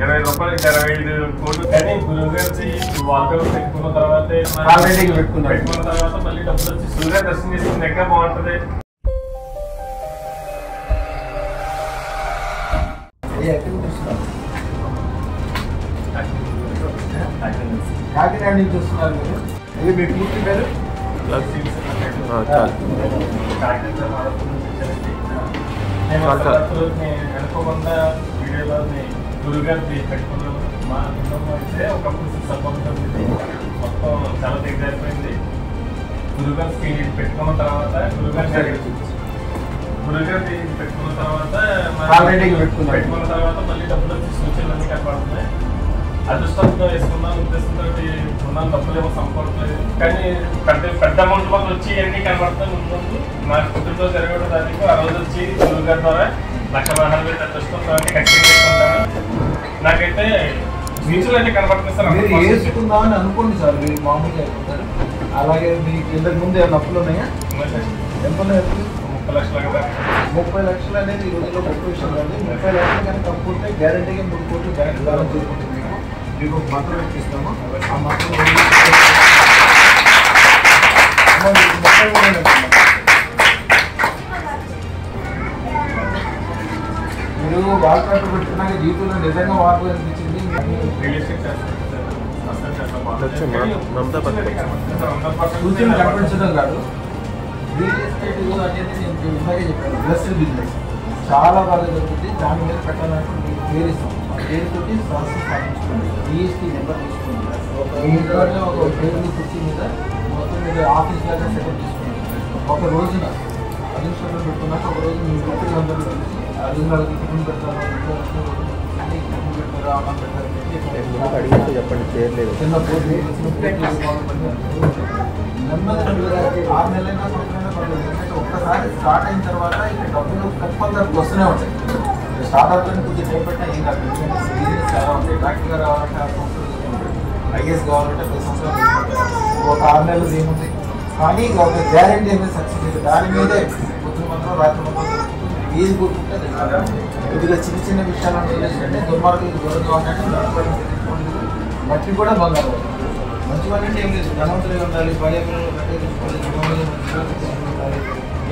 20 రూపాయలు 25 కోట్లు. కానీ గురువు గారి వాల్పేపర్ పెట్టుకున్న తర్వాత పెట్టుకున్న తర్వాత మళ్ళీ డబ్బులు వచ్చి సూర్య దర్శనం చేసుకుని ఎక్కడ బాగుంటది. కాకినాడ నుంచి వస్తున్నారు మీరు. ఇది మీ పూర్తి పేరు? అనుకోకుండా వీడియోలో గురుగారి పెట్టుకున్నాం. మా కుటుంబం అయితే ఒకప్పుడు సపోతుంది మొత్తం చాలా దగ్గర అయిపోయింది. గురుగారి పెట్టుకున్న తర్వాత గురుగారి పెట్టుకున్న తర్వాత పెట్టుకున్న తర్వాత మళ్ళీ డబ్బులు వచ్చి సూచనలు అన్నీ కనపడుతున్నాయి. అదృష్టంతో వేసుకున్నాను, ఉద్దేశంతో ఉన్నాను, డబ్బులు ఏమో సంపడలేదు. కానీ పెద్ద అమౌంట్ మాకు వచ్చి అన్నీ కనపడుతున్నాయి. ముందు నాకు కుటుంబంలో జరగడం దానికి ఆ రోజు వచ్చి గురుగారి ద్వారా 1,40,000 అదృష్టంతో ఖచ్చితంగా చేసుకుంటాను. నాకైతే ఫ్యూచర్లో అయితే కనపడుతుంది సార్. మీరు వేసుకుందామని అనుకోండి సార్, మీరు మామూలుగా అయిపోతారు. అలాగే మీకు ఇంతకు ముందు ఏమైనా అప్పులు ఉన్నాయా? ఎంత ఉన్నాయి? 30 లక్షలు కదా. 30 లక్షలు అనేది ఈ రోజుల్లో గొప్ప విషయం కాదు. 30 లక్షలు కనుక అప్పుంటే గ్యారెంటీగా 3 కోట్లు బ్యాంక్ బ్యాలెన్స్ చేసుకుంటుంది. మీకు ఒక మంత్రం ఇప్పిస్తాము. ఆ మంత్రం మీరు వాల్పేపర్ పెట్టుకున్నాక జీవితంలో నిజంగా మార్పు అనిపించింది. సూచన కనిపించడం కాదు, రియల్ ఎస్టేట్ అనేది నేను ఇందాకే చెప్పాను, ఇండస్ట్రియల్ బిజినెస్ చాలా బాగా జరుగుతుంది. దాని మీద పెట్టాలంటే మీకు పేరు ఇస్తాం. ఆ పేరుతోటి సంస్థ స్థాపించుకోండి, జిఎస్టీ నెంబర్ తీసుకోండి. మీ ఇంట్లోనే ఒక టేబుల్ కుర్చీ మీద మొత్తం మీద ఆఫీస్ లాగా సెటప్ చేసుకోండి. ఒక రోజున అధిష్టానం పెట్టుకున్నాక ఒక రోజు మీ వ్యక్తులందరూ కలిసి అధికారులకు టిఫిన్ పెట్టారు, ఇంట్లో పెట్టారు, అన్నం పెట్టారు చెప్పండి. చేయలేదు చిన్న పోటీ నెమ్మది 6 నెలలైనా సంవత్సరమైనా పర్లేదు. ఎందుకంటే ఒక్కసారి స్టార్ట్ అయిన తర్వాత ఇక్కడ డబ్బులు కంపల్సరీ వస్తూనే ఉంటాయి. స్టార్ట్ అవుతుంది కొద్దిగా చేపట్టినా ఏం కాదు. బిజినెస్ చాలా ఉంటాయి. డాక్టర్గా రావాలంటే 6 సంవత్సరాలు తీసుకుంటాయి, ఐఏఎస్ కావాలంటే 10 సంవత్సరాలు తీసుకుంటాయి. ఒక 6 నెలలు ఏముంది. కానీ ఒక గ్యారెంటీ అనేది సక్సెస్ అయితే దాని మీదే పొద్దున మాత్రం రాత్రి మాత్రం ఏది కోరుకుంటే కొద్దిగా చిన్న చిన్న విషయాలు అంటే దుర్మార్గులకు దూరంగా ఉంటే మట్టి కూడా బంగారం. మంచివాళ్ళు అంటే ఏం లేదు, ధనవంతులుగా ఉండాలి, భార్య పిల్లలు కట్టేసుకోవాలి, ఉండాలి,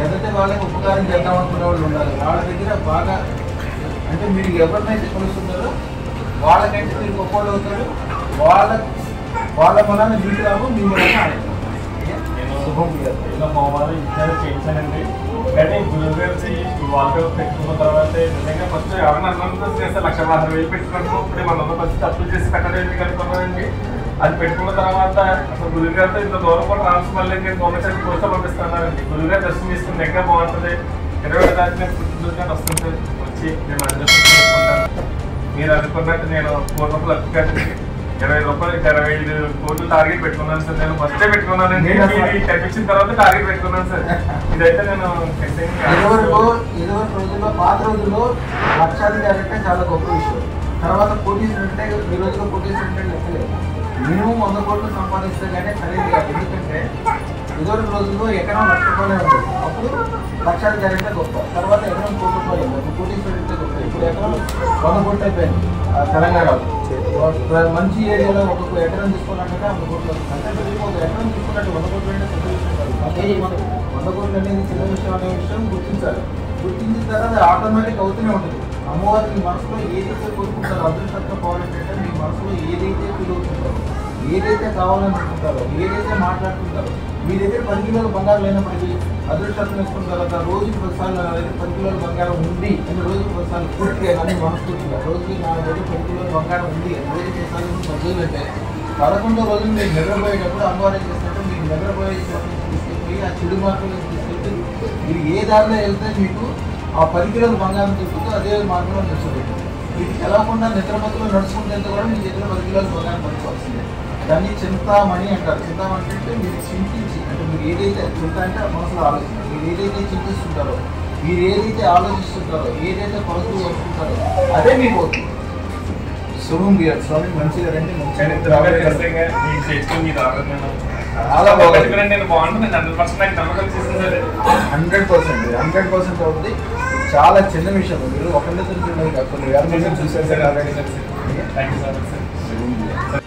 ఎదటి వాళ్ళకి ఉపకారం చేద్దాం అనుకునే వాళ్ళు ఉండాలి. వాళ్ళ దగ్గర బాగా అంటే మీరు ఎవరినైతే కొలుస్తున్నారో వాళ్ళకంటే మీరు గొప్పవాళ్ళు అవుతారు. వాళ్ళ మనల్ని మీకు రావు, మీ మనల్ని ఆడతారు. శుభం హోమాలు ఇచ్చారు చేయించానండి. కానీ గురువు గారి వాల్పేపర్ పెట్టుకున్న తర్వాత నిజంగా ఫస్ట్ ఎవరైనా అన్నం చేస్తే 1,60,000 పెట్టుకున్నాము. ఇప్పుడు మన ఫస్ట్ తప్పులు చేసి పెట్టడం ఎందుకు అనుకున్నానండి. అది పెట్టుకున్న తర్వాత అసలు గురువు గారితో ఇంత దూరం కూడా రావాల్సి మళ్ళీ నేను గవర్నమెంట్ కోర్సు పంపిస్తున్నానండి. గురువు గారు దర్శనం చేసుకుని ఎక్కడ బాగుంటుంది. 20 తారీఖున పుట్టినరోజు వస్తుంది, వచ్చి నేను అడ్రస్ చేసుకుంటాను. మీరు అనుకున్నట్టు నేను 4 రూపాయలు అప్పు కట్టి 20 రూపాయలు 25 కోట్లు టార్గెట్ పెట్టుకున్నాను సార్. నేను ఫస్టే పెట్టుకున్నానండి. కనిపించిన తర్వాత టార్గెట్ పెట్టుకున్నాను సార్. ఇదైతే నేను ఇదివరకు రోజుల్లో పాత రోజుల్లో లక్షాధికారి అంటే చాలా గొప్ప విషయం. తర్వాత కోటీసులు అంటే ఈ రోజుల్లో కోటీసులు అంటే లెక్కలేదు. మినిమం 100 కోట్లు సంపాదిస్తే కానీ ఖరీదు కాదు. ఎందుకంటే ఇదివరకు రోజుల్లో ఎకరం 1,00,000 రూపాయలే ఉంటుంది. అప్పుడు లక్షాధికారి అంటే గొప్ప. తర్వాత ఎకరం 1 కోటి రూపాయలు, కోటీసులు అంటే గొప్ప. ఇప్పుడు ఎకరం 100 కోట్లు అయిపోయింది. తెలంగాణలో మంచి ఏరియాలో ఒక ఎకరం తీసుకోవాలంటే 100 కోట్లు వస్తుంది. అంటే మీరు ఒక ఎకరం తీసుకున్నట్టు 100 కోట్లు అంటే పెద్ద విషయం కాదు. 100 కోట్లు అనేది చిన్న విషయం అనే విషయం గుర్తించాలి. గుర్తించిన తర్వాత ఆటోమేటిక్ అవుతూనే ఉంటుంది. అమ్మవారు మీ మనసులో ఏదైతే కోరుకుంటారో, అదృష్టంగా పోవాలంటే మీ మనసులో ఏదైతే ఫీల్ అవుతుంటారో, ఏదైతే కావాలనుకుంటారో, ఏదైతే మాట్లాడుతుంటారో, మీ దగ్గర 10 కిలోల బంగారం లేనప్పటికీ అదృష్టం వేసుకున్న తర్వాత రోజుకి 10 సార్లు 10 కిలోల బంగారం ఉంది అని రోజుకి 10 సార్లు పూర్తిగా కానీ మనస్ఫూర్తిగా రోజుకి నా దగ్గర 10 కిలోల బంగారం ఉంది అని రోజుకి 10 సార్లు 10 అంటే 11వ రోజున మీరు నిద్రపోయేటప్పుడు అమ్మవారు ఏం చేస్తుంటే మీరు నిద్రపోయే తీసుకెళ్ళి ఆ చెడు మార్పులను తీసుకెళ్తే మీరు ఏ దారిలో వెళ్తే మీకు ఆ 10 కిలోల బంగారం తీసుకుంటూ అదే మార్గంలో నడుస్తుంది. మీకు తెలవకుండా నిద్రమతులు నడుచుకుంటే కూడా మీ దగ్గర 10 కిలోల బంగారం పట్టుకోవాల్సిందే. దాన్ని చింతామణి అంటారు. చింతామణి అంటే మీరు చింతించి, అంటే మీరు ఏదైతే చింత అంటే మనసులో ఆలోచన, మీరు ఏదైతే చింతిస్తుంటారో, మీరు ఏదైతే ఆలోచిస్తుంటారో, ఏదైతే పలుకులు వస్తుంటారో అదే మీకు అవుతుంది. శుభం గారు స్వామి మంచిగా రండి. చాలా బాగుంటుంది. 100% అవుతుంది. చాలా చిన్న విషయం. మీరు ఒకరిద్దరు కొన్ని వేల మంది చూసారు సార్ ఆల్రెడీ. చేయండి. Thank you sir.